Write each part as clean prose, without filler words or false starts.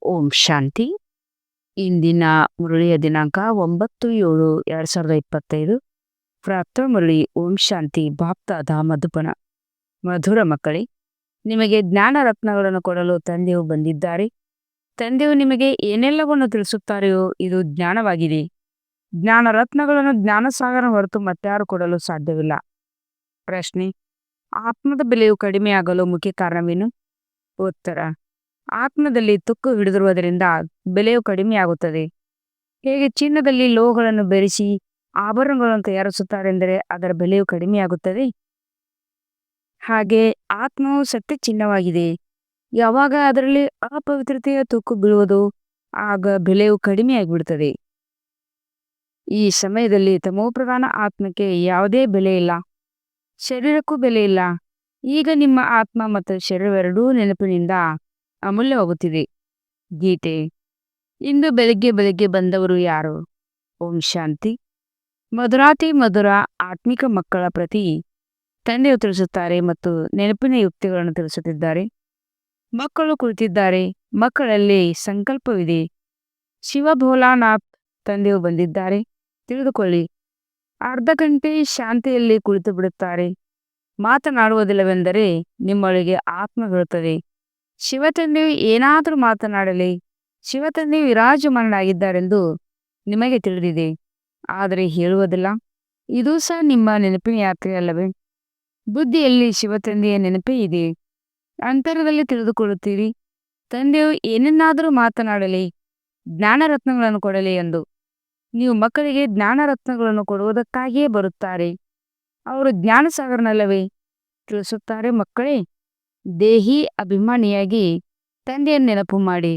ಓಂ ಶಾಂತಿ. ಇಂದಿನ ಮುರಳಿಯ ದಿನಾಂಕ 9/7/2025. ಪ್ರಾಪ್ತ ಮುರಳಿ ಓಂ ಶಾಂತಿ ಬಾಪ್ತಾದ ಮಧುಬನ. ಮಧುರ ಮಕ್ಕಳೇ, ನಿಮಗೆ ಜ್ಞಾನ ರತ್ನಗಳನ್ನು ಕೊಡಲು ತಂದೆಯು ಬಂದಿದ್ದಾರೆ. ತಂದೆಯು ನಿಮಗೆ ಏನೆಲ್ಲವನ್ನು ತಿಳಿಸುತ್ತಾರೆಯೋ ಇದು ಜ್ಞಾನವಾಗಿದೆ. ಜ್ಞಾನ ರತ್ನಗಳನ್ನು ಜ್ಞಾನಸಾಗರ ಹೊರತು ಮತ್ತಾರು ಕೊಡಲು ಸಾಧ್ಯವಿಲ್ಲ. ಪ್ರಶ್ನೆ: ಆತ್ಮದ ಬೆಲೆಯು ಕಡಿಮೆಯಾಗಲು ಮುಖ್ಯ ಕಾರಣವೇನು? ಉತ್ತರ: ಆತ್ಮದಲ್ಲಿ ತುಕ್ಕು ಹಿಡಿದಿರುವುದರಿಂದ ಬೆಲೆಯು ಕಡಿಮೆಯಾಗುತ್ತದೆ. ಹೇಗೆ ಚಿನ್ನದಲ್ಲಿ ಲೋಹಗಳನ್ನು ಬೆರೆಸಿ ಆಭರಣಗಳನ್ನು ತಯಾರಿಸುತ್ತಾರೆಂದರೆ ಅದರ ಬೆಲೆಯು ಕಡಿಮೆಯಾಗುತ್ತದೆ, ಹಾಗೆ ಆತ್ಮವು ಸತ್ಯ ಚಿನ್ನವಾಗಿದೆ. ಯಾವಾಗ ಅದರಲ್ಲಿ ಅಪವಿತ್ರತೆಯ ತುಕ್ಕು ಬೀಳುವುದೋ ಆಗ ಬೆಲೆಯು ಕಡಿಮೆಯಾಗಿಬಿಡುತ್ತದೆ. ಈ ಸಮಯದಲ್ಲಿ ತಮೋಪ್ರಧಾನ ಆತ್ಮಕ್ಕೆ ಯಾವುದೇ ಬೆಲೆ ಇಲ್ಲ, ಶರೀರಕ್ಕೂ ಬೆಲೆ ಇಲ್ಲ. ಈಗ ನಿಮ್ಮ ಆತ್ಮ ಮತ್ತು ಶರೀರವೆರಡೂ ನೆನಪಿನಿಂದ ಅಮೂಲ್ಯವಾಗುತ್ತಿದೆ. ಗೀತೆ: ಇಂದು ಬೆಳಗ್ಗೆ ಬಂದವರು ಯಾರು? ಓಂ ಶಾಂತಿ. ಮಧುರಾತಿ ಮಧುರ ಆತ್ಮಿಕ ಮಕ್ಕಳ ಪ್ರತಿ ತಂದೆಯು ತಿಳಿಸುತ್ತಾರೆ ಮತ್ತು ನೆನಪಿನ ಯುಕ್ತಿಗಳನ್ನು ತಿಳಿಸುತ್ತಿದ್ದಾರೆ. ಮಕ್ಕಳು ಕುಳಿತಿದ್ದಾರೆ. ಮಕ್ಕಳಲ್ಲಿ ಸಂಕಲ್ಪವಿದೆ. ಶಿವ ಭೋಲಾನಾಥ್ ತಂದೆಯು ಬಂದಿದ್ದಾರೆ, ತಿಳಿದುಕೊಳ್ಳಿ. ಅರ್ಧ ಗಂಟೆ ಶಾಂತಿಯಲ್ಲಿ ಕುಳಿತು ಬಿಡುತ್ತಾರೆ. ಮಾತನಾಡುವುದಿಲ್ಲವೆಂದರೆ ನಿಮ್ಮೊಳಗೆ ಆತ್ಮ ಹೇಳುತ್ತದೆ, ಶಿವತಂದೆಯು ಏನಾದರೂ ಮಾತನಾಡಲಿ. ಶಿವತಂದೆಯು ವಿರಾಜಮಾನನಾಗಿದ್ದಾರೆಂದು ನಿಮಗೆ ತಿಳಿದಿದೆ, ಆದರೆ ಹೇಳುವುದಿಲ್ಲ. ಇದು ಸಹ ನಿಮ್ಮ ನೆನಪಿನ ಯಾತ್ರೆ ಅಲ್ಲವೇ? ಬುದ್ಧಿಯಲ್ಲಿ ಶಿವತಂದೆಯ ನೆನಪೇ ಇದೆ. ಅಂತರದಲ್ಲಿ ತಿಳಿದುಕೊಳ್ಳುತ್ತೀರಿ, ತಂದೆಯು ಏನನ್ನಾದರೂ ಮಾತನಾಡಲಿ, ಜ್ಞಾನರತ್ನಗಳನ್ನು ಕೊಡಲಿ ಎಂದು. ನೀವು ಮಕ್ಕಳಿಗೆ ಜ್ಞಾನರತ್ನಗಳನ್ನು ಕೊಡುವುದಕ್ಕಾಗಿಯೇ ಬರುತ್ತಾರೆ. ಅವರು ಜ್ಞಾನಸಾಗರನಲ್ಲವೇ? ತಿಳಿಸುತ್ತಾರೆ, ಮಕ್ಕಳೇ, ದೇಹಿ ಅಭಿಮಾನಿಯಾಗಿ ತಂದೆಯನ್ನು ನೆನಪು ಮಾಡಿ.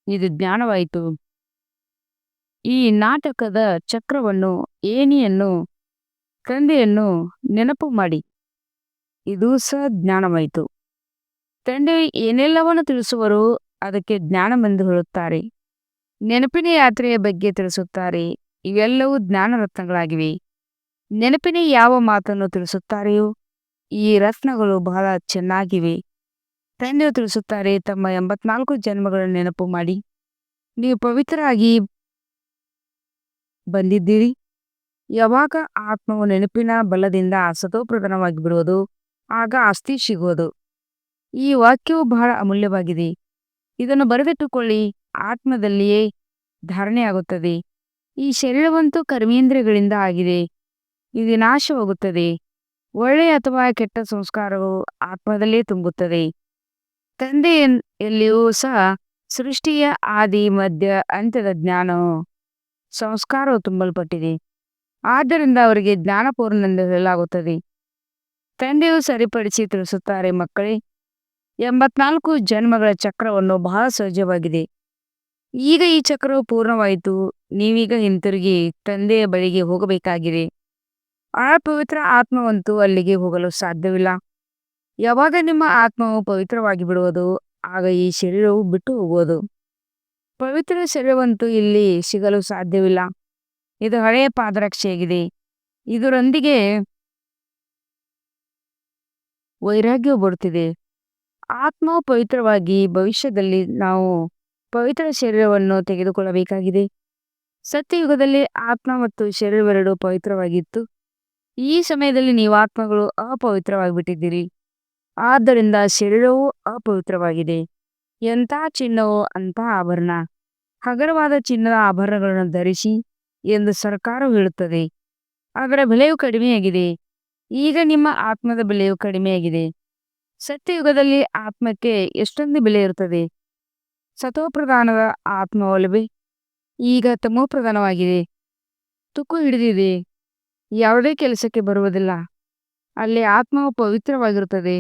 ಇದು ಜ್ಞಾನವಾಯಿತು. ಈ ನಾಟಕದ ಚಕ್ರವನ್ನು, ಏಣಿಯನ್ನು, ತಂದೆಯನ್ನು ನೆನಪು ಮಾಡಿ. ಇದು ಸಹ ಜ್ಞಾನವಾಯಿತು. ತಂದೆಯು ಏನೆಲ್ಲವನ್ನು ತಿಳಿಸುವರೋ ಅದಕ್ಕೆ ಜ್ಞಾನವೆಂದು ಹೇಳುತ್ತಾರೆ. ನೆನಪಿನ ಯಾತ್ರೆಯ ಬಗ್ಗೆ ತಿಳಿಸುತ್ತಾರೆ. ಇವೆಲ್ಲವೂ ಜ್ಞಾನರತ್ನಗಳಾಗಿವೆ. ನೆನಪಿನ ಯಾವ ಮಾತನ್ನು ತಿಳಿಸುತ್ತಾರೆಯೋ ಈ ರತ್ನಗಳು ಬಹಳ ಚೆನ್ನಾಗಿವೆ. ತಂದೆಯು ತಿಳಿಸುತ್ತಾರೆ, ತಮ್ಮ 84 ಜನ್ಮಗಳನ್ನು ನೆನಪು ಮಾಡಿ. ನೀವು ಪವಿತ್ರರಾಗಿ ಬಂದಿದ್ದೀರಿ. ಯಾವಾಗ ಆತ್ಮವು ನೆನಪಿನ ಬಲದಿಂದ ಸತೋಪ್ರಧಾನವಾಗಿ ಬಿಡುವುದು ಆಗ ಆಸ್ತಿ ಸಿಗುವುದು. ಈ ವಾಕ್ಯವು ಬಹಳ ಅಮೂಲ್ಯವಾಗಿದೆ. ಇದನ್ನು ಬರೆದಿಟ್ಟುಕೊಳ್ಳಿ. ಆತ್ಮದಲ್ಲಿಯೇ ಧಾರಣೆಯಾಗುತ್ತದೆ. ಈ ಶರೀರವಂತೂ ಕರ್ಮೇಂದ್ರಿಯಗಳಿಂದ ಆಗಿದೆ, ಇದು ನಾಶವಾಗುತ್ತದೆ. ಒಳ್ಳೆಯ ಅಥವಾ ಕೆಟ್ಟ ಸಂಸ್ಕಾರವು ಆತ್ಮದಲ್ಲೇ ತುಂಬುತ್ತದೆ. ತಂದೆಯಲ್ಲಿಯೂ ಸಹ ಸೃಷ್ಟಿಯ ಆದಿ ಮಧ್ಯ ಅಂತ್ಯದ ಜ್ಞಾನವು ಸಂಸ್ಕಾರವು ತುಂಬಲ್ಪಟ್ಟಿದೆ. ಆದ್ದರಿಂದ ಅವರಿಗೆ ಜ್ಞಾನಪೂರ್ಣನೆಂದು ಹೇಳಲಾಗುತ್ತದೆ. ತಂದೆಯು ಸರಿಪಡಿಸಿ ತಿಳಿಸುತ್ತಾರೆ, ಮಕ್ಕಳೇ, 84 ಜನ್ಮಗಳ ಚಕ್ರವನ್ನು ಬಹಳ ಸಹಜವಾಗಿದೆ. ಈಗ ಈ ಚಕ್ರವು ಪೂರ್ಣವಾಯಿತು. ನೀವೀಗ ಹಿಂತಿರುಗಿ ತಂದೆಯ ಬಳಿಗೆ ಹೋಗಬೇಕಾಗಿದೆ. ಆ ಪವಿತ್ರ ಆತ್ಮವಂತೂ ಅಲ್ಲಿಗೆ ಹೋಗಲು ಸಾಧ್ಯವಿಲ್ಲ. ಯಾವಾಗ ನಿಮ್ಮ ಆತ್ಮವು ಪವಿತ್ರವಾಗಿ ಬಿಡುವುದು ಆಗ ಈ ಶರೀರವು ಬಿಟ್ಟು ಹೋಗುವುದು. ಪವಿತ್ರ ಶರೀರವಂತೂ ಇಲ್ಲಿ ಸಿಗಲು ಸಾಧ್ಯವಿಲ್ಲ. ಇದು ಹಳೆಯ ಪಾದರಕ್ಷೆಯಾಗಿದೆ. ಇದರೊಂದಿಗೆ ವೈರಾಗ್ಯವು ಬರುತ್ತಿದೆ. ಆತ್ಮವು ಪವಿತ್ರವಾಗಿ ಭವಿಷ್ಯದಲ್ಲಿ ನಾವು ಪವಿತ್ರ ಶರೀರವನ್ನು ತೆಗೆದುಕೊಳ್ಳಬೇಕಾಗಿದೆ. ಸತ್ಯಯುಗದಲ್ಲಿ ಆತ್ಮ ಮತ್ತು ಶರೀರವೆರಡು ಪವಿತ್ರವಾಗಿತ್ತು. ಈ ಸಮಯದಲ್ಲಿ ನೀವು ಆತ್ಮಗಳು ಅಪವಿತ್ರವಾಗಿ ಬಿಟ್ಟಿದ್ದೀರಿ. ಆದ್ದರಿಂದ ಶರೀರವು ಅಪವಿತ್ರವಾಗಿದೆ. ಎಂಥ ಚಿನ್ನವೋ ಅಂಥ ಆಭರಣ. ಹಗರವಾದ ಚಿನ್ನದ ಆಭರಣಗಳನ್ನು ಧರಿಸಿ ಎಂದು ಸರ್ಕಾರವು ಹೇಳುತ್ತದೆ. ಅದರ ಬೆಲೆಯು ಕಡಿಮೆಯಾಗಿದೆ. ಈಗ ನಿಮ್ಮ ಆತ್ಮದ ಬೆಲೆಯು ಕಡಿಮೆಯಾಗಿದೆ. ಸತ್ಯಯುಗದಲ್ಲಿ ಆತ್ಮಕ್ಕೆ ಎಷ್ಟೊಂದು ಬೆಲೆ ಇರುತ್ತದೆ. ಸತೋಪ್ರಧಾನದ ಆತ್ಮವಲ್ಲವೇ ಈಗ ತಮೋಪ್ರಧಾನವಾಗಿದೆ. ತುಕ್ಕು ಹಿಡಿದಿದೆ, ಯಾವುದೇ ಕೆಲಸಕ್ಕೆ ಬರುವುದಿಲ್ಲ. ಅಲ್ಲಿ ಆತ್ಮವು ಪವಿತ್ರವಾಗಿರುತ್ತದೆ,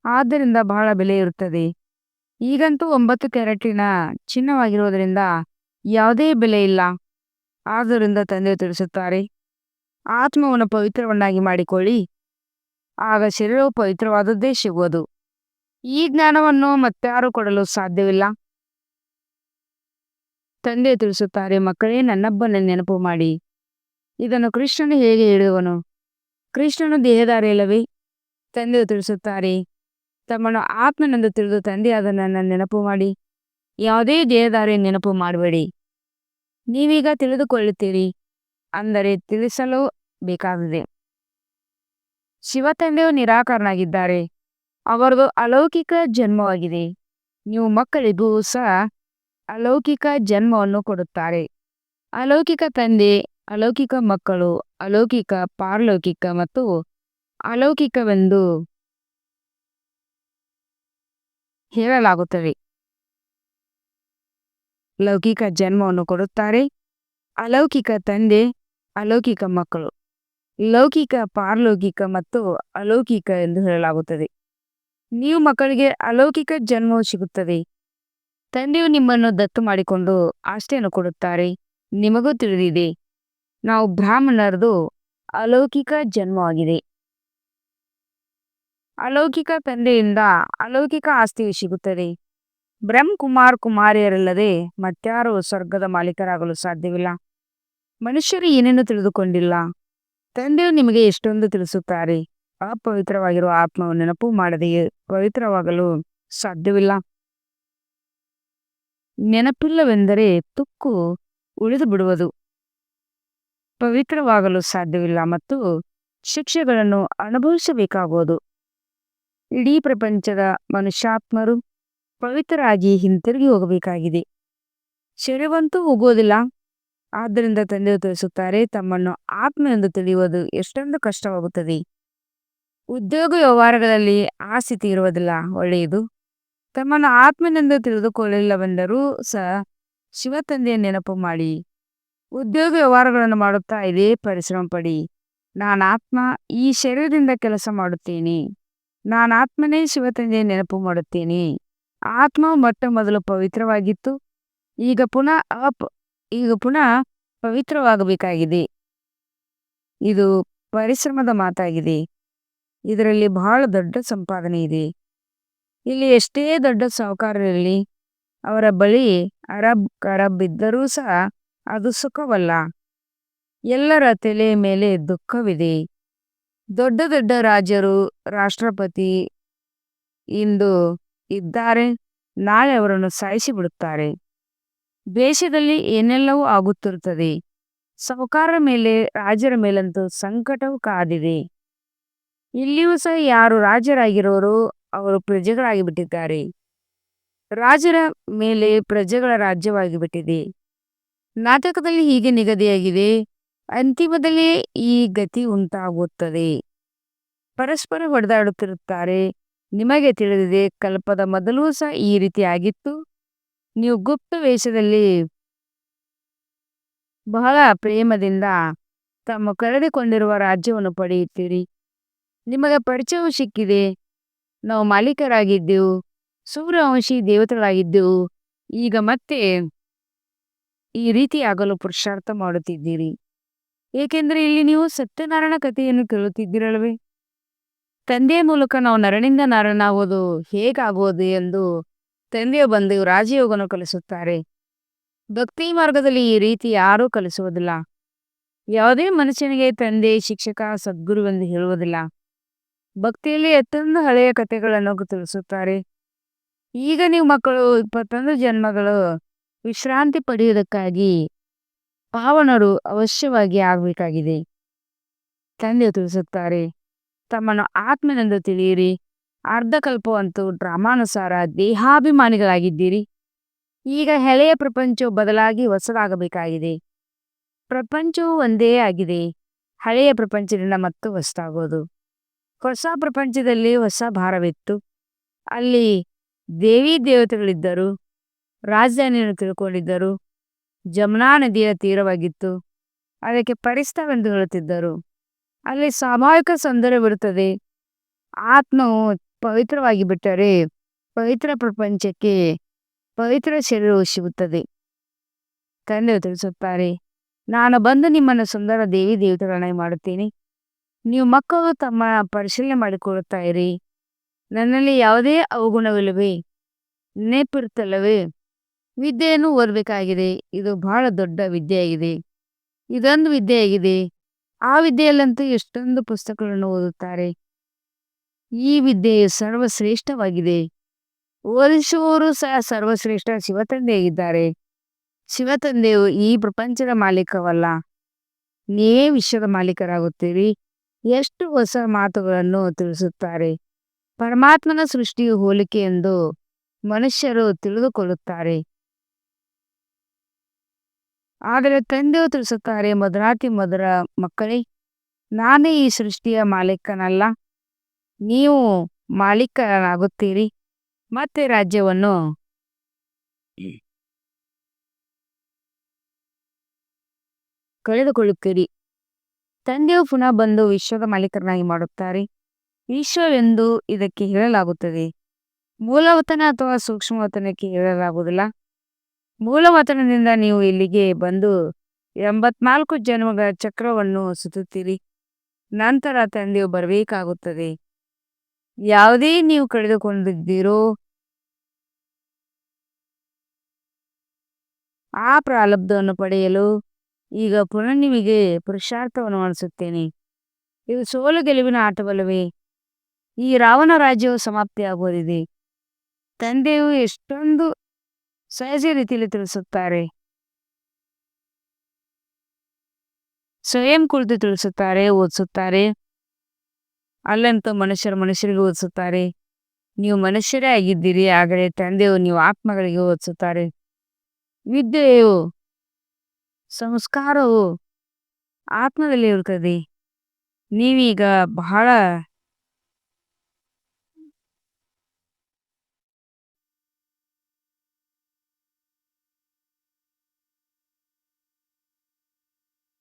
ಆದ್ದರಿಂದ ಬಹಳ ಬೆಲೆ ಇರುತ್ತದೆ. ಈಗಂತೂ 9 ಕ್ಯಾರೆಟಿನ ಚಿನ್ನವಾಗಿರುವುದರಿಂದ ಯಾವುದೇ ಬೆಲೆ ಇಲ್ಲ. ಆದ್ದರಿಂದ ತಂದೆಯು ತಿಳಿಸುತ್ತಾರೆ, ಆತ್ಮವನ್ನು ಪವಿತ್ರವನ್ನಾಗಿ ಮಾಡಿಕೊಳ್ಳಿ, ಆಗ ಶರೀರವು ಪವಿತ್ರವಾದದ್ದೇ ಸಿಗುವುದು. ಈ ಜ್ಞಾನವನ್ನು ಮತ್ತಾರು ಕೊಡಲು ಸಾಧ್ಯವಿಲ್ಲ. ತಂದೆಯು ತಿಳಿಸುತ್ತಾರೆ, ಮಕ್ಕಳೇ, ನನ್ನೊಬ್ಬನ ನೆನಪು ಮಾಡಿ. ಇದನ್ನು ಕೃಷ್ಣನು ಹೇಗೆ ಹೇಳುವನು? ಕೃಷ್ಣನು ದೇಹಧಾರಿಯಲ್ಲವೇ? ತಂದೆಯು ತಿಳಿಸುತ್ತಾರೆ, ತಮ್ಮನ್ನು ಆತ್ಮನೆಂದು ತಿಳಿದು ತಂದೆಯಾದ ನನ್ನ ನೆನಪು ಮಾಡಿ. ಯಾವುದೇ ದೇಹದಾರಿ ನೆನಪು ಮಾಡಬೇಡಿ. ನೀವೀಗ ತಿಳಿದುಕೊಳ್ಳುತ್ತೀರಿ, ಅಂದರೆ ತಿಳಿಸಲು ಬೇಕಾಗಿದೆ. ಶಿವತಂದೆಯು ನಿರಾಕಾರನಾಗಿದ್ದಾರೆ. ಅವರದು ಅಲೌಕಿಕ ಜನ್ಮವಾಗಿದೆ. ನೀವು ಮಕ್ಕಳಿಗೂ ಸಹ ಅಲೌಕಿಕ ಜನ್ಮವನ್ನು ಕೊಡುತ್ತಾರೆ. ಅಲೌಕಿಕ ತಂದೆ, ಅಲೌಕಿಕ ಮಕ್ಕಳು, ಅಲೌಕಿಕ, ಪಾರಲೌಕಿಕ ಮತ್ತು ಅಲೌಕಿಕವೆಂದು ಹೇಳಲಾಗುತ್ತದೆ. ಲೌಕಿಕ ಜನ್ಮವನ್ನು ಕೊಡುತ್ತಾರೆ. ಅಲೌಕಿಕ ತಂದೆ, ಅಲೌಕಿಕ ಮಕ್ಕಳು, ಲೌಕಿಕ, ಪಾರಲೌಕಿಕ ಮತ್ತು ಅಲೌಕಿಕ ಎಂದು ಹೇಳಲಾಗುತ್ತದೆ. ನೀವು ಮಕ್ಕಳಿಗೆ ಅಲೌಕಿಕ ಜನ್ಮವು ಸಿಗುತ್ತದೆ. ತಂದೆಯು ನಿಮ್ಮನ್ನು ದತ್ತು ಮಾಡಿಕೊಂಡು ಆಸ್ತಿಯನ್ನು ಕೊಡುತ್ತಾರೆ. ನಿಮಗೂ ತಿಳಿದಿದೆ, ನಾವು ಬ್ರಾಹ್ಮಣರದು ಅಲೌಕಿಕ ಜನ್ಮವಾಗಿದೆ. ಅಲೌಕಿಕ ತಂದೆಯಿಂದ ಅಲೌಕಿಕ ಆಸ್ತಿಯು ಸಿಗುತ್ತದೆ. ಬ್ರಹ್ಮಕುಮಾರ್ ಕುಮಾರಿಯರಲ್ಲದೆ ಮತ್ಯಾರು ಸ್ವರ್ಗದ ಮಾಲೀಕರಾಗಲು ಸಾಧ್ಯವಿಲ್ಲ. ಮನುಷ್ಯರು ಏನೇನು ತಿಳಿದುಕೊಂಡಿಲ್ಲ. ತಂದೆಯು ನಿಮಗೆ ಎಷ್ಟೊಂದು ತಿಳಿಸುತ್ತಾರೆ. ಅಪವಿತ್ರವಾಗಿರುವ ಆತ್ಮವನ್ನು ನೆನಪು ಮಾಡದೆಯೇ ಪವಿತ್ರವಾಗಲು ಸಾಧ್ಯವಿಲ್ಲ. ನೆನಪಿಲ್ಲವೆಂದರೆ ತುಕ್ಕು ಉಳಿದು ಬಿಡುವುದು. ಪವಿತ್ರವಾಗಲು ಸಾಧ್ಯವಿಲ್ಲ ಮತ್ತು ಶಿಕ್ಷೆಗಳನ್ನು ಅನುಭವಿಸಬೇಕಾಗುವುದು. ಇಡೀ ಪ್ರಪಂಚದ ಮನುಷ್ಯಾತ್ಮರು ಪವಿತ್ರರಾಗಿ ಹಿಂತಿರುಗಿ ಹೋಗಬೇಕಾಗಿದೆ. ಶರೀರವಂತೂ ಹೋಗುವುದಿಲ್ಲ. ಆದ್ದರಿಂದ ತಂದೆಯು ತಿಳಿಸುತ್ತಾರೆ, ತಮ್ಮನ್ನು ಆತ್ಮ ಎಂದು ತಿಳಿಯುವುದು ಎಷ್ಟೊಂದು ಕಷ್ಟವಾಗುತ್ತದೆ. ಉದ್ಯೋಗ ವ್ಯವಹಾರಗಳಲ್ಲಿ ಆಸಕ್ತಿ ಇರುವುದಿಲ್ಲ, ಒಳ್ಳೆಯದು. ತಮ್ಮನ್ನು ಆತ್ಮನೆಂದು ತಿಳಿದುಕೊಳ್ಳಲಿಲ್ಲವೆಂದರೂ ಸಹ ಶಿವತಂದೆಯ ನೆನಪು ಮಾಡಿ. ಉದ್ಯೋಗ ವ್ಯವಹಾರಗಳನ್ನು ಮಾಡುತ್ತಾ ಇದೇ ಪರಿಶ್ರಮ ಪಡಿ. ನಾನಾತ್ಮ ಈ ಶರೀರದಿಂದ ಕೆಲಸ ಮಾಡುತ್ತೇನೆ. ನಾನಾತ್ಮನೇ ಶಿವತಂದೆಯ ನೆನಪು ಮಾಡುತ್ತೇನೆ. ಆತ್ಮವು ಮೊಟ್ಟ ಮೊದಲು ಪವಿತ್ರವಾಗಿತ್ತು. ಈಗ ಪುನಃ ಪವಿತ್ರವಾಗಬೇಕಾಗಿದೆ. ಇದು ಪರಿಶ್ರಮದ ಮಾತಾಗಿದೆ. ಇದರಲ್ಲಿ ಬಹಳ ದೊಡ್ಡ ಸಂಪಾದನೆ ಇದೆ. ಇಲ್ಲಿ ಎಷ್ಟೇ ದೊಡ್ಡ ಸಾಹುಕಾರರಲ್ಲಿ ಅವರ ಬಳಿ ಅರಬ್ ಇದ್ದರೂ ಸಹ ಅದು ಸುಖವಲ್ಲ. ಎಲ್ಲರ ತಲೆಯ ಮೇಲೆ ದುಃಖವಿದೆ. ದೊಡ್ಡ ದೊಡ್ಡ ರಾಜರು, ರಾಷ್ಟ್ರಪತಿ ಇಂದು ಇದ್ದಾರೆ, ನಾಳೆ ಅವರನ್ನು ಸಾಯಿಸಿ ಬಿಡುತ್ತಾರೆ. ದೇಶದಲ್ಲಿ ಏನೆಲ್ಲವೂ ಆಗುತ್ತಿರುತ್ತದೆ. ಸಾಹುಕಾರರ ಮೇಲೆ, ರಾಜರ ಮೇಲಂತೂ ಸಂಕಟವು ಕಾದಿದೆ. ಇಲ್ಲಿಯೂ ಸಹ ಯಾರು ರಾಜರಾಗಿರೋರು ಅವರು ಪ್ರಜೆಗಳಾಗಿ ಬಿಟ್ಟಿದ್ದಾರೆ. ರಾಜರ ಮೇಲೆ ಪ್ರಜೆಗಳ ರಾಜ್ಯವಾಗಿ ಬಿಟ್ಟಿದೆ. ನಾಟಕದಲ್ಲಿ ಹೀಗೆ ನಿಗದಿಯಾಗಿದೆ. ಅಂತಿಮದಲ್ಲಿ ಈ ಗತಿ ಉಂಟಾಗುತ್ತದೆ. ಪರಸ್ಪರ ಹೊಡೆದಾಡುತ್ತಿರುತ್ತಾರೆ. ನಿಮಗೆ ತಿಳಿದಿದೆ, ಕಲ್ಪದ ಮೊದಲೂ ಸಹ ಈ ರೀತಿ ಆಗಿತ್ತು. ನೀವು ಗುಪ್ತ ವೇಷದಲ್ಲಿ ಬಹಳ ಪ್ರೇಮದಿಂದ ತಮ್ಮ ಕಳೆದುಕೊಂಡಿರುವ ರಾಜ್ಯವನ್ನು ಪಡೆಯುತ್ತೀರಿ. ನಿಮಗೆ ಪರಿಚಯವು ಸಿಕ್ಕಿದೆ. ನಾವು ಮಾಲೀಕರಾಗಿದ್ದೆವು, ಸೂರ್ಯವಂಶಿ ದೇವತೆಗಳಾಗಿದ್ದೆವು. ಈಗ ಮತ್ತೆ ಈ ರೀತಿ ಆಗಲು ಪುರುಷಾರ್ಥ ಮಾಡುತ್ತಿದ್ದೀರಿ. ಏಕೆಂದರೆ ಇಲ್ಲಿ ನೀವು ಸತ್ಯನಾರಾಯಣ ಕಥೆಯನ್ನು ಕೇಳುತ್ತಿದ್ದೀರಲ್ವೇ. ತಂದೆಯ ಮೂಲಕ ನಾವು ನರನಿಂದ ನರನಾಗುವುದು ಹೇಗಾಗುವುದು ಎಂದು ತಂದೆಯು ಬಂದು ರಾಜಯೋಗವನ್ನು ಕಲಿಸುತ್ತಾರೆ. ಭಕ್ತಿ ಮಾರ್ಗದಲ್ಲಿ ಈ ರೀತಿ ಯಾರೂ ಕಲಿಸುವುದಿಲ್ಲ. ಯಾವುದೇ ಮನುಷ್ಯನಿಗೆ ತಂದೆ, ಶಿಕ್ಷಕ, ಸದ್ಗುರುವೆಂದು ಹೇಳುವುದಿಲ್ಲ. ಭಕ್ತಿಯಲ್ಲಿ ಎಷ್ಟೊಂದು ಹಳೆಯ ಕಥೆಗಳನ್ನು ತಿಳಿಸುತ್ತಾರೆ. ಈಗ ನೀವು ಮಕ್ಕಳು 21 ಜನ್ಮಗಳು ವಿಶ್ರಾಂತಿ ಪಡೆಯುವುದಕ್ಕಾಗಿ ಪಾವನರು ಅವಶ್ಯವಾಗಿ ಆಗಬೇಕಾಗಿದೆ. ತಂದೆಯು ತಿಳಿಸುತ್ತಾರೆ, ತಮ್ಮನ್ನು ಆತ್ಮನೆಂದು ತಿಳಿಯಿರಿ. ಅರ್ಧಕಲ್ಪವಂತೂ ಡ್ರಾಮಾನುಸಾರ ದೇಹಾಭಿಮಾನಿಗಳಾಗಿದ್ದೀರಿ. ಈಗ ಹಳೆಯ ಪ್ರಪಂಚವು ಬದಲಾಗಿ ಹೊಸದಾಗಬೇಕಾಗಿದೆ. ಪ್ರಪಂಚವು ಒಂದೇ ಆಗಿದೆ. ಹಳೆಯ ಪ್ರಪಂಚದಿಂದ ಮತ್ತು ಹೊಸದಾಗುವುದು. ಹೊಸ ಪ್ರಪಂಚದಲ್ಲಿ ಹೊಸ ಭಾರವಿತ್ತು. ಅಲ್ಲಿ ದೇವಿ ದೇವತೆಗಳಿದ್ದರು. ರಾಜಧಾನಿಯನ್ನು ತಿಳ್ಕೊಂಡಿದ್ದರು. ಜಮುನಾ ನದಿಯ ತೀರವಾಗಿತ್ತು. ಅದಕ್ಕೆ ಪರಿಸ್ಥವೆಂದು ಹೇಳುತ್ತಿದ್ದರು. ಅಲ್ಲಿ ಸ್ವಾಭಾವಿಕ ಸೌಂದರ್ಯವಿರುತ್ತದೆ. ಆತ್ಮವು ಪವಿತ್ರವಾಗಿ ಬಿಟ್ಟರೆ ಪವಿತ್ರ ಪ್ರಪಂಚಕ್ಕೆ ಪವಿತ್ರ ಶರೀರವು ಸಿಗುತ್ತದೆ. ತಂದೆಯು ತಿಳಿಸುತ್ತಾರೆ, ನಾನು ಬಂದು ನಿಮ್ಮನ್ನು ಸುಂದರ ದೇವಿ ದೇವತೆಗಳನ್ನಾಗಿ ಮಾಡುತ್ತೇನೆ. ನೀವು ಮಕ್ಕಳು ತಮ್ಮ ಪರಿಶೀಲನೆ ಮಾಡಿಕೊಳ್ಳುತ್ತಾ ಇರಿ. ನನ್ನಲ್ಲಿ ಯಾವುದೇ ಅವಗುಣವಿಲ್ಲವೇ? ನೆನಪಿರುತ್ತಲ್ಲವೇ? ವಿದ್ಯೆಯನ್ನು ಓದಬೇಕಾಗಿದೆ. ಇದು ಬಹಳ ದೊಡ್ಡ ವಿದ್ಯೆಯಾಗಿದೆ. ಇದೊಂದು ವಿದ್ಯೆಯಾಗಿದೆ. ಆ ವಿದ್ಯೆಯಲ್ಲಂತೂ ಎಷ್ಟೊಂದು ಪುಸ್ತಕಗಳನ್ನು ಓದುತ್ತಾರೆ. ಈ ವಿದ್ಯೆಯು ಸರ್ವಶ್ರೇಷ್ಠವಾಗಿದೆ. ಓದಿಸುವವರು ಸಹ ಸರ್ವಶ್ರೇಷ್ಠ ಶಿವತಂದೆಯಾಗಿದ್ದಾರೆ. ಶಿವತಂದೆಯು ಈ ಪ್ರಪಂಚದ ಮಾಲೀಕವಲ್ಲ, ನೀವೇ ವಿಶ್ವದ ಮಾಲೀಕರಾಗುತ್ತೀರಿ. ಎಷ್ಟು ಹೊಸ ಮಾತುಗಳನ್ನು ತಿಳಿಸುತ್ತಾರೆ. ಪರಮಾತ್ಮನ ಸೃಷ್ಟಿಯು ಹೋಲಿಕೆ ಎಂದು ಮನುಷ್ಯರು ತಿಳಿದುಕೊಳ್ಳುತ್ತಾರೆ. ಆದರೆ ತಂದೆಯು ತಿಳಿಸುತ್ತಾರೆ, ಮಧುರಾತಿ ಮಧುರ ಮಕ್ಕಳೇ, ನಾನೇ ಈ ಸೃಷ್ಟಿಯ ಮಾಲೀಕನಲ್ಲ, ನೀವು ಮಾಲೀಕರಾಗುತ್ತೀರಿ ಮತ್ತೆ ರಾಜ್ಯವನ್ನು ಕಳೆದುಕೊಳ್ಳುತ್ತೀರಿ. ತಂದೆಯು ಪುನಃ ಬಂದು ವಿಶ್ವದ ಮಾಲೀಕರನ್ನಾಗಿ ಮಾಡುತ್ತಾರೆ. ವಿಶ್ವವೆಂದು ಇದಕ್ಕೆ ಹೇಳಲಾಗುತ್ತದೆ. ಮೂಲವತನ ಅಥವಾ ಸೂಕ್ಷ್ಮವತನಕ್ಕೆ ಹೇಳಲಾಗುವುದಿಲ್ಲ. ಮೂಲವತನದಿಂದ ನೀವು ಇಲ್ಲಿಗೆ ಬಂದು 84 ಜನ್ಮಗಳ ಚಕ್ರವನ್ನು ಸುತ್ತುತ್ತೀರಿ. ನಂತರ ತಂದೆಯು ಬರಬೇಕಾಗುತ್ತದೆ. ಯಾವುದೇ ನೀವು ಕಳೆದುಕೊಂಡಿದ್ದೀರೋ ಆ ಪ್ರಾರಬ್ಧವನ್ನು ಪಡೆಯಲು ಈಗ ಪುನಃ ನಿಮಗೆ ಪುರುಷಾರ್ಥವನ್ನು ಮಾಡಿಸುತ್ತೇನೆ. ಇದು ಸೋಲು ಗೆಲುವಿನ ಆಟವಲ್ಲವೇ? ಈ ರಾವಣ ರಾಜ್ಯವು ಸಮಾಪ್ತಿಯಾಗುವುದಿದೆ. ತಂದೆಯು ಎಷ್ಟೊಂದು ಸಹಜ ರೀತಿಯಲ್ಲಿ ತಿಳಿಸುತ್ತಾರೆ. ಸ್ವಯಂ ಕುಳಿತು ತಿಳಿಸುತ್ತಾರೆ, ಓದಿಸುತ್ತಾರೆ. ಅಲ್ಲಂತೂ ಮನುಷ್ಯರಿಗೆ ಓದಿಸುತ್ತಾರೆ. ನೀವು ಮನುಷ್ಯರೇ ಆಗಿದ್ದೀರಿ, ಆದರೆ ತಂದೆಯು ನೀವು ಆತ್ಮಗಳಿಗೆ ಓದಿಸುತ್ತಾರೆ. ವಿದ್ಯೆಯು ಸಂಸ್ಕಾರವು ಆತ್ಮದಲ್ಲಿ ಇರುತ್ತದೆ. ನೀವೀಗ ಬಹಳ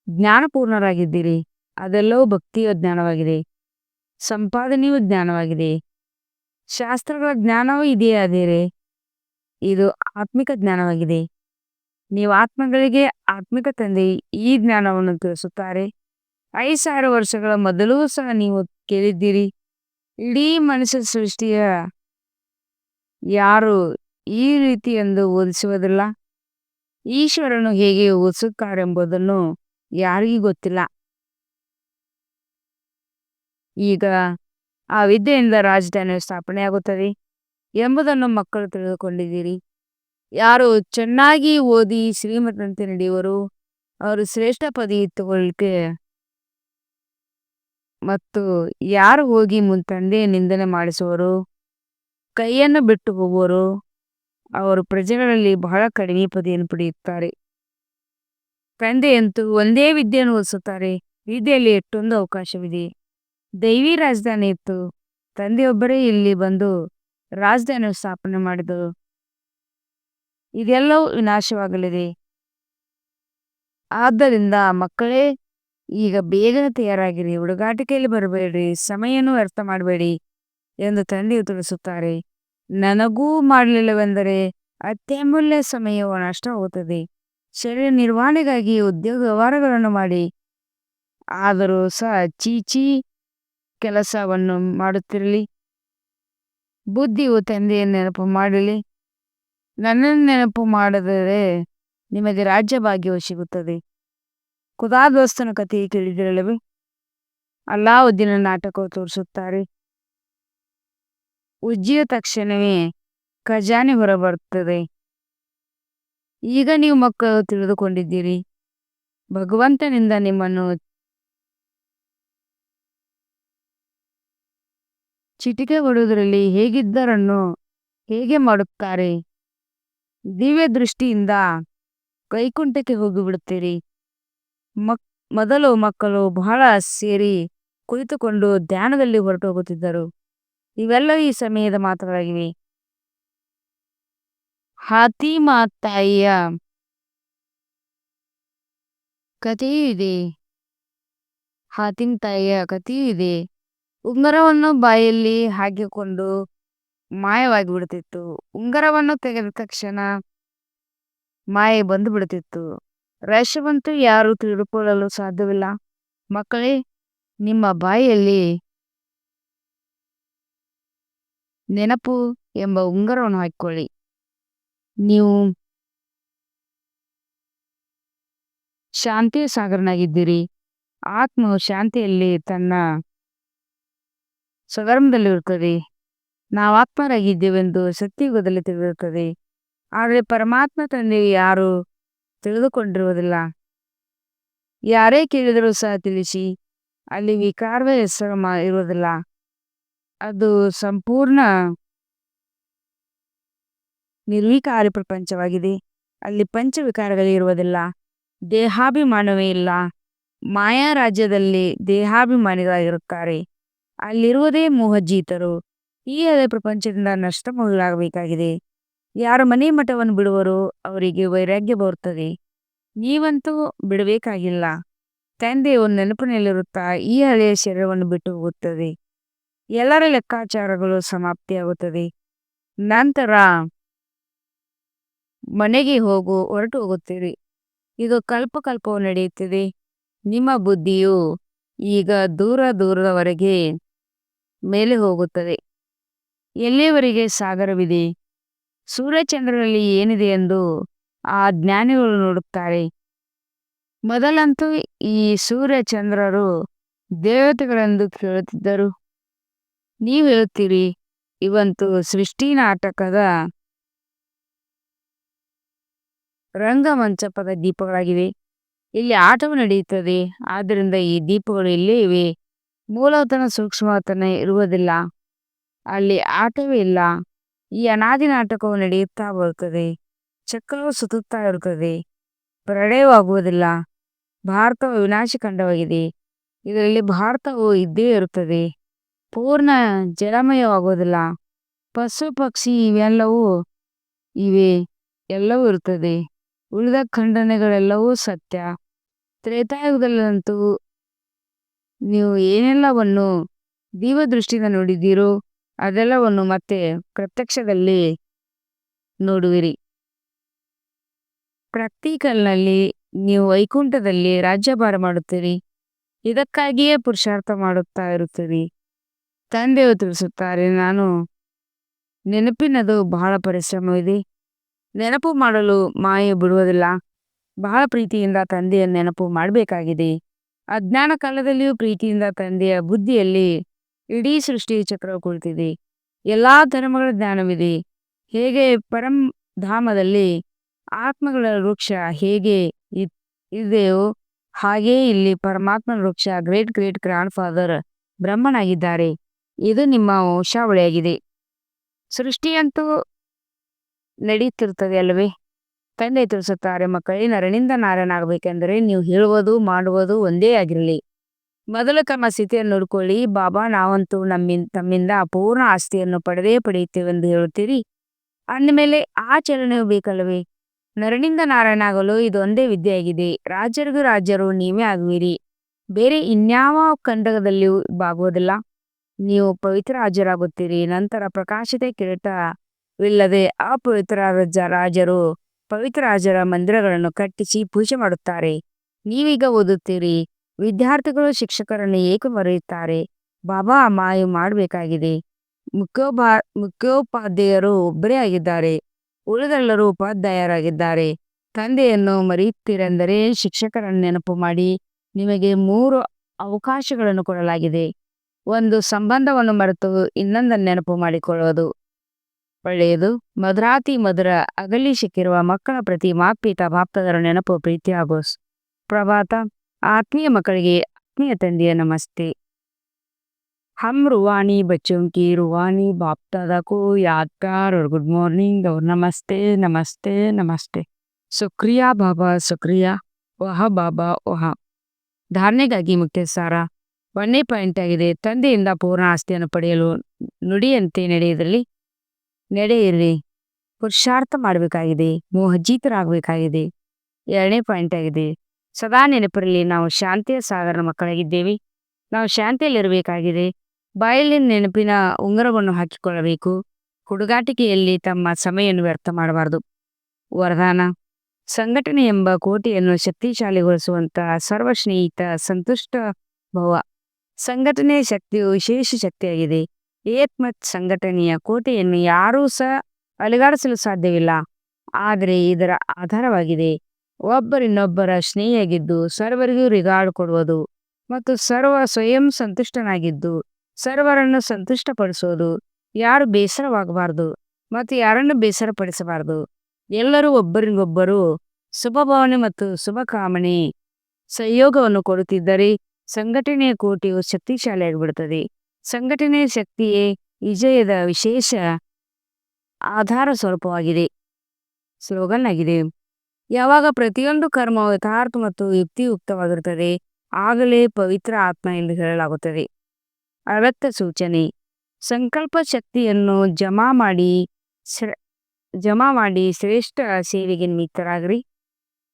ಜ್ಞಾನಪೂರ್ಣರಾಗಿದ್ದೀರಿ. ಅದೆಲ್ಲವೂ ಭಕ್ತಿಯ ಜ್ಞಾನವಾಗಿದೆ. ಸಂಪಾದನೆಯೂ ಜ್ಞಾನವಾಗಿದೆ. ಶಾಸ್ತ್ರಗಳ ಜ್ಞಾನವೂ ಇದೆಯೇ ಆದರೆ ಇದು ಆತ್ಮಿಕ ಜ್ಞಾನವಾಗಿದೆ. ನೀವು ಆತ್ಮಗಳಿಗೆ ಆತ್ಮಿಕ ತಂದೆ ಈ ಜ್ಞಾನವನ್ನು ತಿಳಿಸುತ್ತಾರೆ. 5000 ವರ್ಷಗಳ ಮೊದಲೂ ಸಹ ನೀವು ಕೇಳಿದ್ದೀರಿ, ಇಡೀ ಮನುಷ್ಯ ಸೃಷ್ಟಿಯ ಯಾರು ಈ ರೀತಿ ಎಂದು ಓದಿಸುವುದಿಲ್ಲ. ಈಶ್ವರನು ಹೇಗೆ ಓದಿಸುತ್ತಾರೆಂಬುದನ್ನು ಯಾರಿಗೂ ಗೊತ್ತಿಲ್ಲ. ಈಗ ಆ ವಿದ್ಯೆಯಿಂದ ರಾಜಧಾನಿಯು ಸ್ಥಾಪನೆಯಾಗುತ್ತದೆ ಎಂಬುದನ್ನು ಮಕ್ಕಳು ತಿಳಿದುಕೊಂಡಿದ್ದೀರಿ. ಯಾರು ಚೆನ್ನಾಗಿ ಓದಿ ಶ್ರೀಮಂತರಂತೆ ನಡೆಯುವರು, ಅವರು ಶ್ರೇಷ್ಠ ಪದವಿ ತಗೊಳ್ಳಿಕ್ಕೆ, ಮತ್ತು ಯಾರು ಹೋಗಿ ತಂದೆಯ ನಿಂದನೆ ಮಾಡಿಸುವರು, ಕೈಯನ್ನು ಬಿಟ್ಟು ಹೋಗುವರು, ಅವರು ಪ್ರಜೆಗಳಲ್ಲಿ ಬಹಳ ಕಡಿಮೆ ಪದವಿಯನ್ನು ಪಡೆಯುತ್ತಾರೆ. ತಂದೆಯಂತೂ ಒಂದೇ ವಿದ್ಯೆಯನ್ನು ಓದಿಸುತ್ತಾರೆ. ವಿದ್ಯೆಯಲ್ಲಿ ಎಷ್ಟೊಂದು ಅವಕಾಶವಿದೆ. ದೈವಿ ರಾಜಧಾನಿ ಇತ್ತು. ತಂದೆಯೊಬ್ಬರೇ ಇಲ್ಲಿ ಬಂದು ರಾಜಧಾನಿಯನ್ನು ಸ್ಥಾಪನೆ ಮಾಡಿದರು. ಇದೆಲ್ಲವೂ ವಿನಾಶವಾಗಲಿದೆ. ಆದ್ದರಿಂದ ಮಕ್ಕಳೇ, ಈಗ ಬೇಗನೆ ತಯಾರಾಗಿರಿ, ಹುಡುಗಾಟಿಕೆಯಲ್ಲಿ ಬರಬೇಡ್ರಿ, ಸಮಯವನ್ನು ವ್ಯರ್ಥ ಮಾಡಬೇಡಿ ಎಂದು ತಂದೆಯು ತಿಳಿಸುತ್ತಾರೆ. ನನಗೂ ಮಾಡಲಿಲ್ಲವೆಂದರೆ ಅತ್ಯಮೂಲ್ಯ ಸಮಯವು ನಷ್ಟವಾಗುತ್ತದೆ. ಶರೀರ ನಿರ್ವಹಣೆಗಾಗಿ ಉದ್ಯೋಗ ವ್ಯವಹಾರಗಳನ್ನು ಮಾಡಿ, ಆದರೂ ಸಹ ಚೀಚಿ ಕೆಲಸವನ್ನು ಮಾಡುತ್ತಿರಲಿ. ಬುದ್ಧಿಯು ತಂದೆಯನ್ನು ನೆನಪು ಮಾಡಲಿ. ನನ್ನನ್ನು ನೆನಪು ಮಾಡದರೆ ನಿಮಗೆ ರಾಜ್ಯ ಭಾಗ್ಯವು ಸಿಗುತ್ತದೆ. ಖುದಾದೋಸ್ತನ ಕಥೆ ಕೇಳಿದಿರಲ್ಲವೇ? ಅಲ್ಲಾವುದ್ದೀನ ನಾಟಕವು ತೋರಿಸುತ್ತಾರೆ. ಉಜ್ಜಿಯ ತಕ್ಷಣವೇ ಖಜಾನೆ ಹೊರಬರುತ್ತದೆ. ಈಗ ನೀವು ಮಕ್ಕಳು ತಿಳಿದುಕೊಂಡಿದ್ದೀರಿ. ಭಗವಂತನಿಂದ ನಿಮ್ಮನ್ನು ಚಿಟಿಕೆ ಹೊಡೆಯುವುದರಲ್ಲಿ ಹೇಗಿದ್ದರನ್ನು ಹೇಗೆ ಮಾಡುತ್ತಾರೆ. ದಿವ್ಯ ದೃಷ್ಟಿಯಿಂದ ವೈಕುಂಠಕ್ಕೆ ಹೋಗಿಬಿಡುತ್ತೀರಿ. ಮೊದಲು ಮಕ್ಕಳು ಬಹಳ ಸೇರಿ ಕುಳಿತುಕೊಂಡು ಧ್ಯಾನದಲ್ಲಿ ಹೊರಟು ಹೋಗುತ್ತಿದ್ದರು. ಇವೆಲ್ಲವೂ ಈ ಸಮಯದ ಮಾತುಗಳಾಗಿವೆ. ಹಾತಿಮಾ ತಾಯಿಯ ಕಥೆಯೂ ಇದೆ. ಹಾತಿಮ್ ತಾಯಿಯ ಕಥೆಯೂ ಇದೆ. ಉಂಗುರವನ್ನು ಬಾಯಲ್ಲಿ ಹಾಕಿಕೊಂಡು ಮಾಯವಾಗಿ ಬಿಡುತ್ತಿತ್ತು. ಉಂಗುರವನ್ನು ತೆಗೆದ ತಕ್ಷಣ ಮಾಯೆ ಬಂದು ಬಿಡುತ್ತಿತ್ತು. ರಹಸ್ಯವಂತೂ ಯಾರು ತಿಳಿದುಕೊಳ್ಳಲು ಸಾಧ್ಯವಿಲ್ಲ. ಮಕ್ಕಳೇ, ನಿಮ್ಮ ಬಾಯಿಯಲ್ಲಿ ನೆನಪು ಎಂಬ ಉಂಗುರವನ್ನು ಹಾಕಿಕೊಳ್ಳಿ. ನೀವು ಶಾಂತಿಯ ಸಾಗರನಾಗಿದ್ದೀರಿ. ಆತ್ಮವು ಶಾಂತಿಯಲ್ಲಿ ತನ್ನ ಸ್ವಧರ್ಮದಲ್ಲಿರುತ್ತದೆ. ನಾವು ಆತ್ಮರಾಗಿದ್ದೇವೆಂದು ಸತ್ಯಯುಗದಲ್ಲಿ ತಿಳಿಯುತ್ತದೆ. ಆದರೆ ಪರಮಾತ್ಮ ತಂದೆ ಯಾರು ತಿಳಿದುಕೊಂಡಿರುವುದಿಲ್ಲ. ಯಾರೇ ಕೇಳಿದರೂ ಸಹ ತಿಳಿಸಿ, ಅಲ್ಲಿ ವಿಕಾರವೇ ಹೆಸರು ಇರುವುದಿಲ್ಲ. ಅದು ಸಂಪೂರ್ಣ ನಿರ್ವಿಕಾರಿ ಪ್ರಪಂಚವಾಗಿದೆ. ಅಲ್ಲಿ ಪಂಚವಿಕಾರಗಳಿರುವುದಿಲ್ಲ. ದೇಹಾಭಿಮಾನವೇ ಇಲ್ಲ. ಮಾಯಾ ರಾಜ್ಯದಲ್ಲಿ ದೇಹಾಭಿಮಾನಿಗಳಾಗಿರುತ್ತಾರೆ. ಅಲ್ಲಿರುವುದೇ ಮೋಹಜೀತರು. ಈ ಹಳೆ ಪ್ರಪಂಚದಿಂದ ನಷ್ಟಮೂಲಾಗಬೇಕಾಗಿದೆ. ಯಾರು ಮನೆ ಮಠವನ್ನು ಬಿಡುವರೋ ಅವರಿಗೆ ವೈರಾಗ್ಯ ಬರುತ್ತದೆ. ನೀವಂತೂ ಬಿಡಬೇಕಾಗಿಲ್ಲ. ತಂದೆಯು ನೆನಪಿನಲ್ಲಿರುತ್ತಾ ಈ ಹಳೆಯ ಶರೀರವನ್ನು ಬಿಟ್ಟು ಹೋಗುತ್ತದೆ. ಎಲ್ಲರ ಲೆಕ್ಕಾಚಾರಗಳು ಸಮಾಪ್ತಿಯಾಗುತ್ತದೆ. ನಂತರ ಮನೆಗೆ ಹೊರಟು ಹೋಗುತ್ತೀರಿ. ಇದು ಕಲ್ಪಕಲ್ಪವು ನಡೆಯುತ್ತಿದೆ. ನಿಮ್ಮ ಬುದ್ಧಿಯು ಈಗ ದೂರದವರೆಗೆ ಮೇಲೆ ಹೋಗುತ್ತದೆ. ಎಲ್ಲಿಯವರೆಗೆ ಸಾಗರವಿದೆ, ಸೂರ್ಯಚಂದ್ರರಲ್ಲಿ ಏನಿದೆ ಎಂದು ಆ ಜ್ಞಾನಿಗಳು ನೋಡುತ್ತಾರೆ. ಮೊದಲಂತೂ ಈ ಸೂರ್ಯಚಂದ್ರರು ದೇವತೆಗಳೆಂದು ಕೇಳುತ್ತಿದ್ದರು. ನೀವು ಹೇಳುತ್ತೀರಿ, ಇವಂತೂ ಸೃಷ್ಟಿ ನಾಟಕದ ರಂಗಮಂಚಪದ ದೀಪಗಳಾಗಿವೆ. ಇಲ್ಲಿ ಆಟವು ನಡೆಯುತ್ತದೆ. ಆದ್ದರಿಂದ ಈ ದೀಪಗಳು ಇಲ್ಲೇ ಇವೆ. ಮೂಲತನ ಸೂಕ್ಷ್ಮತನ ಇರುವುದಿಲ್ಲ. ಅಲ್ಲಿ ಆಟವೇ ಇಲ್ಲ. ಈ ಅನಾದಿ ನಾಟಕವು ನಡೆಯುತ್ತಾ ಬರುತ್ತದೆ. ಚಕ್ರವು ಸುತ್ತುತ್ತಾ ಇರುತ್ತದೆ. ಪ್ರಳಯವಾಗುವುದಿಲ್ಲ. ಭಾರತವು ವಿನಾಶಿ ಖಂಡವಾಗಿದೆ. ಇದರಲ್ಲಿ ಭಾರತವು ಇದ್ದೇ ಇರುತ್ತದೆ. ಪೂರ್ಣ ಜಲಮಯವಾಗುವುದಿಲ್ಲ. ಪಶು ಪಕ್ಷಿ ಇವೆಲ್ಲವೂ ಇವೆ. ಎಲ್ಲವೂ ಇರುತ್ತದೆ. ಉಳಿದ ಖಂಡನೆಗಳೆಲ್ಲವೂ ಸತ್ಯ. ತ್ರೇತಾಯುಗದಲ್ಲಂತೂ ನೀವು ಏನೆಲ್ಲವನ್ನು ದೀವದೃಷ್ಟಿಯಿಂದ ನೋಡಿದ್ದೀರೋ ಅದೆಲ್ಲವನ್ನು ಮತ್ತೆ ಪ್ರತ್ಯಕ್ಷದಲ್ಲಿ ನೋಡುವಿರಿ. ಪ್ರಾಕ್ಟಿಕಲ್ನಲ್ಲಿ ನೀವು ವೈಕುಂಠದಲ್ಲಿ ರಾಜ್ಯಭಾರ ಮಾಡುತ್ತೀರಿ. ಇದಕ್ಕಾಗಿಯೇ ಪುರುಷಾರ್ಥ ಮಾಡುತ್ತಾ ಇರುತ್ತೀರಿ. ತಂದೆಯು ತಿಳಿಸುತ್ತಾರೆ, ನಾನು ನೆನಪಿನದು ಬಹಳ ಪರಿಶ್ರಮವಿದೆ. ನೆನಪು ಮಾಡಲು ಮಾಯೆ ಬಿಡುವುದಿಲ್ಲ. ಬಹಳ ಪ್ರೀತಿಯಿಂದ ತಂದೆಯ ನೆನಪು ಮಾಡಬೇಕಾಗಿದೆ. ಅಜ್ಞಾನ ಕಾಲದಲ್ಲಿಯೂ ಪ್ರೀತಿಯಿಂದ ತಂದೆಯ ಬುದ್ಧಿಯಲ್ಲಿ ಇಡೀ ಸೃಷ್ಟಿ ಚಕ್ರವು ಕುಳಿತಿದೆ. ಎಲ್ಲಾ ಧರ್ಮಗಳ ಜ್ಞಾನವಿದೆ. ಹೇಗೆ ಪರಂಧಾಮದಲ್ಲಿ ಆತ್ಮಗಳ ವೃಕ್ಷ ಹೇಗೆ ಇದೆಯೋ ಹಾಗೆಯೇ ಇಲ್ಲಿ ಪರಮಾತ್ಮನ ವೃಕ್ಷ ಗ್ರೇಟ್ ಗ್ರೇಟ್ ಗ್ರಾಂಡ್ ಫಾದರ್ ಬ್ರಹ್ಮನಾಗಿದ್ದಾರೆ. ಇದು ನಿಮ್ಮ ವಂಶಾವಳಿಯಾಗಿದೆ. ಸೃಷ್ಟಿಯಂತೂ ನಡೆಯುತ್ತಿರುತ್ತದೆ ಅಲ್ಲವೇ? ತಂದೆ ತಿಳಿಸುತ್ತಾರೆ, ಮಕ್ಕಳೇ, ನರನಿಂದ ನಾರನಾಗಬೇಕೆಂದರೆ ನೀವು ಹೇಳುವುದು ಮಾಡುವುದು ಒಂದೇ ಆಗಿರಲಿ. ಮೊದಲು ತಮ್ಮ ಸ್ಥಿತಿಯನ್ನು ನೋಡಿಕೊಳ್ಳಿ. ಬಾಬಾ, ನಾವಂತೂ ತಮ್ಮಿಂದ ಪೂರ್ಣ ಆಸ್ತಿಯನ್ನು ಪಡೆಯುತ್ತೇವೆಂದು ಹೇಳುತ್ತೀರಿ. ಅಂದಮೇಲೆ ಆ ಚಲನೆಯು ಬೇಕಲ್ಲವೇ? ನರನಿಂದ ನಾರಾಯಣಾಗಲು ಇದು ಒಂದೇ ವಿದ್ಯೆಯಾಗಿದೆ. ರಾಜರಿಗೂ ರಾಜರು ನೀವೇ ಆಗುವಿರಿ. ಬೇರೆ ಇನ್ಯಾವ ಖಂಡದಲ್ಲಿಯೂ ಬಾಗುವುದಿಲ್ಲ. ನೀವು ಪವಿತ್ರ ರಾಜರಾಗುತ್ತೀರಿ. ನಂತರ ಪ್ರಕಾಶತೆ ಕಿರೀಟವಿಲ್ಲದೆ ಅಪವಿತ್ರ ರಾಜರು ಪವಿತ್ರ ರಾಜರ ಮಂದಿರಗಳನ್ನು ಕಟ್ಟಿಸಿ ಪೂಜೆ ಮಾಡುತ್ತಾರೆ. ನೀವೀಗ ಓದುತ್ತೀರಿ. ವಿದ್ಯಾರ್ಥಿಗಳು ಶಿಕ್ಷಕರನ್ನು ಏಕೆ ಮರೆಯುತ್ತಾರೆ? ಬಾಬಾ ಮಾಯು ಮಾಡಬೇಕಾಗಿದೆ. ಮುಖ್ಯೋಪಾಧ್ಯಾಯರು ಒಬ್ಬರೇ ಆಗಿದ್ದಾರೆ. ಉಳಿದೆಲ್ಲರೂ ಉಪಾಧ್ಯಾಯರಾಗಿದ್ದಾರೆ. ತಂದೆಯನ್ನು ಮರೆಯುತ್ತೀರೆಂದರೆ ಶಿಕ್ಷಕರನ್ನು ನೆನಪು ಮಾಡಿ. ನಿಮಗೆ 3 ಅವಕಾಶಗಳನ್ನು ಕೊಡಲಾಗಿದೆ. ಒಂದು, ಸಂಬಂಧವನ್ನು ಮರೆತು ಇನ್ನೊಂದನ್ನು ನೆನಪು ಮಾಡಿಕೊಳ್ಳುವುದು ಒಳ್ಳೆಯದು. ಮಧುರಾತಿ ಮಧುರ ಅಗಲಿ ಸಿಕ್ಕಿರುವ ಮಕ್ಕಳ ಪ್ರತಿ ಮಾತ್ಪಿತಾ ಬಾಪ್ತಾದರ ನೆನಪು ಪ್ರೀತಿ ಹಾಗೂ ಪ್ರಭಾತ. ಆತ್ಮೀಯ ಮಕ್ಕಳಿಗೆ ಆತ್ಮೀಯ ತಂದೆಯ ನಮಸ್ತೆ. हम रूहानी बच्चों की रूहानी बाप दादा को याद प्यार और गुड मॉर्निंग और नमस्ते नमस्ते नमस्ते. शुक्रिया बाबा, शुक्रिया. ವಹ ಬಾಬಾ ವಹ. ಧಾರಣೆಗಾಗಿ ಮುಖ್ಯ ಸಾರ. 1ನೇ ಪಾಯಿಂಟ್ ಆಗಿದೆ. ತಂದೆಯಿಂದ ಪೂರ್ಣ ಆಸ್ತಿಯನ್ನು ಪಡೆಯಲು ನುಡಿಯಂತೆ ನಡೆಯಿರಿ. ಪುರುಷಾರ್ಥ ಮಾಡಬೇಕಾಗಿದೆ. ಮೋಹಜೀತರಾಗಬೇಕಾಗಿದೆ. 2ನೇ ಪಾಯಿಂಟ್ ಆಗಿದೆ. ಸದಾ ನೆನಪಿರಲಿ, ನಾವು ಶಾಂತಿಯ ಸಾಗರ ಮಕ್ಕಳಾಗಿದ್ದೇವೆ. ನಾವು ಶಾಂತಿಯಲ್ಲಿರಬೇಕಾಗಿದೆ. ಬಾಯಲ್ಲಿ ನೆನಪಿನ ಉಂಗುರವನ್ನು ಹಾಕಿಕೊಳ್ಳಬೇಕು. ಹುಡುಗಾಟಿಕೆಯಲ್ಲಿ ತಮ್ಮ ಸಮಯವನ್ನು ವ್ಯರ್ಥ ಮಾಡಬಾರದು. ವರದಾನ: ಸಂಘಟನೆ ಎಂಬ ಕೋಟೆಯನ್ನು ಶಕ್ತಿಶಾಲಿಗೊಳಿಸುವಂತಹ ಸರ್ವಸ್ನೇಹಿತ ಸಂತುಷ್ಟ ಭವ. ಸಂಘಟನೆಯ ಶಕ್ತಿಯು ವಿಶೇಷ ಶಕ್ತಿಯಾಗಿದೆ. ಏತ್ಮತ್ ಸಂಘಟನೆಯ ಕೋಟೆಯನ್ನು ಯಾರೂ ಸಹ ಅಲುಗಾಡಿಸಲು ಸಾಧ್ಯವಿಲ್ಲ. ಆದರೆ ಇದರ ಆಧಾರವಾಗಿದೆ ಒಬ್ಬರಿನ್ನೊಬ್ಬರ ಸ್ನೇಹಿಯಾಗಿದ್ದು ಸರ್ವರಿಗೂ ರಿಗಾರ್ಡ್ ಕೊಡುವುದು ಮತ್ತು ಸ್ವಯಂ ಸಂತುಷ್ಟನಾಗಿದ್ದು ಸರ್ವರನ್ನು ಸಂತುಷ್ಟಪಡಿಸುವುದು. ಯಾರು ಬೇಸರವಾಗಬಾರದು ಮತ್ತು ಯಾರನ್ನು ಬೇಸರಪಡಿಸಬಾರದು. ಎಲ್ಲರೂ ಒಬ್ಬರಿಗೊಬ್ಬರು ಶುಭಭಾವನೆ ಮತ್ತು ಶುಭಕಾಮನೆ ಸಂಯೋಗವನ್ನು ಕೊಡುತ್ತಿದ್ದರೆ ಸಂಘಟನೆಯ ಕೋಟೆಯು ಶಕ್ತಿಶಾಲಿಯಾಗಿಬಿಡುತ್ತದೆ. ಸಂಘಟನೆಯ ಶಕ್ತಿಯೇ ವಿಜಯದ ವಿಶೇಷ ಆಧಾರ ಸ್ವರೂಪವಾಗಿದೆ. ಸ್ಲೋಗನ್ ಆಗಿದೆ. ಯಾವಾಗ ಪ್ರತಿಯೊಂದು ಕರ್ಮವು ಯಥಾರ್ಥ ಮತ್ತು ಯುಕ್ತಿಯುಕ್ತವಾಗಿರುತ್ತದೆ ಆಗಲೇ ಪವಿತ್ರ ಆತ್ಮ ಎಂದು ಹೇಳಲಾಗುತ್ತದೆ. ಅಗತ್ಯ ಸೂಚನೆ: ಸಂಕಲ್ಪ ಶಕ್ತಿಯನ್ನು ಜಮಾ ಮಾಡಿ ಶ್ರೇಷ್ಠ ಸೇವೆಗೆ ನಿಮಿತ್ತರಾಗ್ರಿ.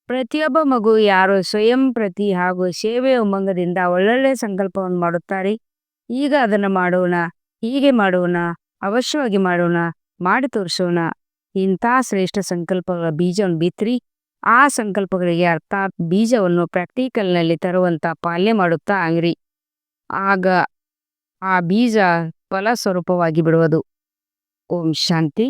ಪ್ರತಿಯೊಬ್ಬ ಮಗು ಯಾರು ಸ್ವಯಂ ಪ್ರತಿ ಹಾಗೂ ಸೇವೆಯ ಉಮಂಗದಿಂದ ಒಳ್ಳೊಳ್ಳೆಯ ಸಂಕಲ್ಪವನ್ನು ಮಾಡುತ್ತಾರೆ, ಈಗ ಅದನ್ನು ಮಾಡೋಣ, ಹೀಗೆ ಮಾಡೋಣ, ಅವಶ್ಯವಾಗಿ ಮಾಡೋಣ, ಮಾಡಿ ತೋರಿಸೋಣ. ಇಂಥ ಶ್ರೇಷ್ಠ ಸಂಕಲ್ಪಗಳ ಬೀಜವನ್ನು ಬಿತ್ತಿರಿ. ಆ ಸಂಕಲ್ಪಗಳಿಗೆ ಅರ್ಥಾತ್ ಬೀಜವನ್ನು ಪ್ರಾಕ್ಟಿಕಲ್ನಲ್ಲಿ ತರುವಂಥ ಪಾಲನೆ ಮಾಡುತ್ತಾ ಆಗಿರಿ. ಆಗ ಆ ಬೀಜ ಫಲ ಸ್ವರೂಪವಾಗಿ ಬಿಡುವುದು. ಓಂ ಶಾಂತಿ.